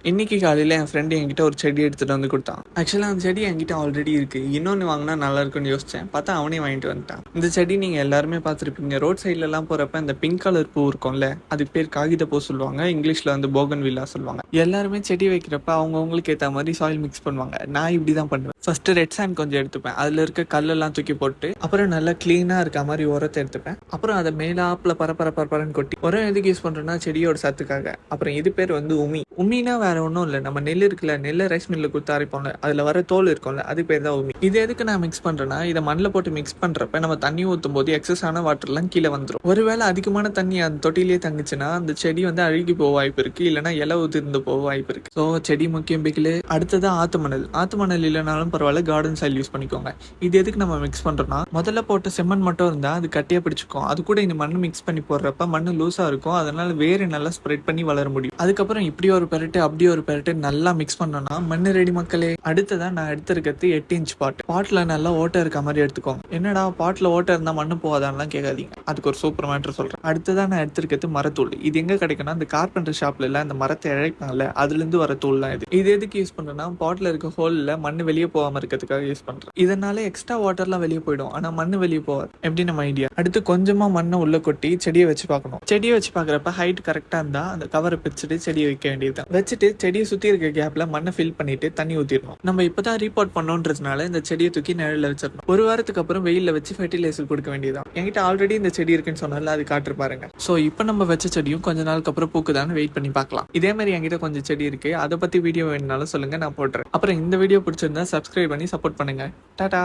இன்னைக்கு காலையில் என் ஃப்ரெண்டு என்கிட்ட ஒரு செடி எடுத்துகிட்டு வந்து கொடுத்தான். ஆக்சுவலாக அந்த செடி என்கிட்ட ஆல்ரெடி இருக்குது, இன்னொன்று வாங்கினா நல்லா இருக்குன்னு யோசித்தேன். பார்த்தா அவனே வாங்கிட்டு வந்துட்டான். இந்த செடி நீங்கள் எல்லாருமே பார்த்துருப்பீங்க. ரோட் சைட்லலாம் போகிறப்ப இந்த பிங்க் கலர் பூ இருக்கும்ல, அதுக்கு பேர் காகித பூ சொல்லுவாங்க. இங்கிலீஷில் வந்து போகன் வில்லா சொல்லுவாங்க. எல்லாருமே செடி வைக்கிறப்ப அவங்கவுங்களுக்கு ஏற்ற மாதிரி சாயில் மிக்ஸ் பண்ணுவாங்க. நான் இப்படி தான் பண்ணுவேன். ஃபஸ்ட்டு ரெட் சாண்ட் கொஞ்சம் எடுத்துப்பேன். அதில் இருக்க கல்லெல்லாம் தூக்கி போட்டு அப்புறம் நல்லா க்ளீனாக இருக்க மாதிரி உரத்தை எடுத்துப்பேன். அப்புறம் அதை மேலாப்பில் பரப்பரன்னு கொட்டி உரம் எதுக்கு யூஸ் பண்ணுறேன்னா செடியோட சத்துக்காக. அப்புறம் இது பேர் வந்து உமினா வேற ஒன்றும் இல்லை. நம்ம நெல் இருக்குல்ல, நெல்லை ரைஸ் மில்லில் கொடுத்து அரைப்போம்ல, அதில் வர தோல் இருக்கும்ல, அது பேர் தான் உமி. இது எதுக்கு நான் மிக்ஸ் பண்ணுறேன்னா, இதை மண்ணில் போட்டு மிக்ஸ் பண்ணுறப்ப நம்ம தண்ணி ஊற்றும் போது எக்ஸஸ் ஆன வாட்டர்லாம் கீழே வந்துடும். ஒருவேளை அதிகமான தண்ணி அந்த தொட்டிலேயே தங்குச்சுன்னா அந்த செடி வந்து அழுகி போக வாய்ப்பு இருக்குது, இல்லைனா இலை உதிர்ந்து போக வாய்ப்பு இருக்குது. ஸோ செடி முக்கியம் பிக்கில். அடுத்தது ஆத்து மணல் இல்லைனாலும் பரவாயில்ல, கார்டன் சாயில் யூஸ் பண்ணிக்கோங்க. இது எதுக்கு நம்ம மிக்ஸ் பண்ணுறோம்னா, முதல்ல போட்ட செம்மண் மட்டும் இருந்தால் அது கட்டியாக பிடிச்சிக்கும். அது கூட இந்த மண் மிக்ஸ் பண்ணி போடுறப்ப மண் லூஸாக இருக்கும், அதனால வேறு நல்லா ஸ்ப்ரெட் பண்ணி வளர முடியும். அதுக்கப்புறம் இப்படி ஒரு பெரட்டு அப்படி ஒரு பெரட்டு நல்லா மிக்ஸ் பண்ணோம்னா மண் ரெடி மக்களே. அடுத்ததான் நான் எடுத்துருக்கிறது 8 இன்ச் பாட்டில் நல்லா ஓட்டை இருக்க மாதிரி எடுத்துக்கோங்க. என்னடா பாட்டில் ஓட்டை இருந்தால் மண்ணு போகாதான்லாம் கேட்காதீங்க, அதுக்கு ஒரு சூப்பர் மேட்டர் சொல்கிறேன். அடுத்ததான் நான் எடுத்துருக்கிறது மரத்தூள். இது எங்கே கிடைக்குன்னா, இந்த கார்பெண்டர் ஷாப்ல எல்லாம் இந்த மரத்தை இழைப்பாங்கல்ல, அதுலேருந்து வர தூள் தான் இது. இது எதுக்கு யூஸ் பண்ணுறேன்னா, பாட்டில் இருக்க ஹோலில் மண் வெளியே போகாமல் இருக்கிறதுக்காக யூஸ் பண்ணுறேன். இதனால எக்ஸ்ட்ரா வாட்டர்லாம் வெளியே போயிடும், ஆனால் மண் வெளியே போகாது. எப்படி நம்ம ஐடியா. அடுத்து கொஞ்சமாக மண்ணை உள்ள கொட்டி செடியை வச்சு பார்க்கணும். செடியை வச்சு பார்க்குறப்ப ஹைட் கரெக்டாக இருந்தால் அந்த கவரை பிரிச்சுட்டு செடியை வைக்க வேண்டியது. வச்சுட்டு செடியை சுற்றி இருக்க கேப்ல மண்ணை ஃபில் பண்ணிட்டு தண்ணி ஊற்றிடணும். நம்ம இப்போதான் ரீபோர்ட் பண்ணோன்றதுனால இந்த செடியை தூக்கி நிழலில் வச்சிடணும். ஒரு வாரத்துக்கு அப்புறம் வெயிலில் வச்சு ஃபெர்டிலைசர் கொடுக்க வேண்டியதான். என்கிட்ட ஆல்ரெடி இந்த செடி இருக்குன்னு சொன்னால அது காட்டு பாருங்க. ஸோ இப்போ நம்ம வச்ச செடியும் கொஞ்ச நாளுக்கு அப்புறம் பூக்குதான்னு வெயிட் பண்ணி பார்க்கலாம். இதே மாதிரி என்கிட்ட கொஞ்சம் செடி இருக்கு, அதை பற்றி வீடியோ வேணுனாலும் சொல்லுங்க, நான் போடுறேன். அப்புறம் இந்த வீடியோ பிடிச்சிருந்தா சப்ஸ்கிரைப் பண்ணி சப்போர்ட் பண்ணுங்க. டாடா.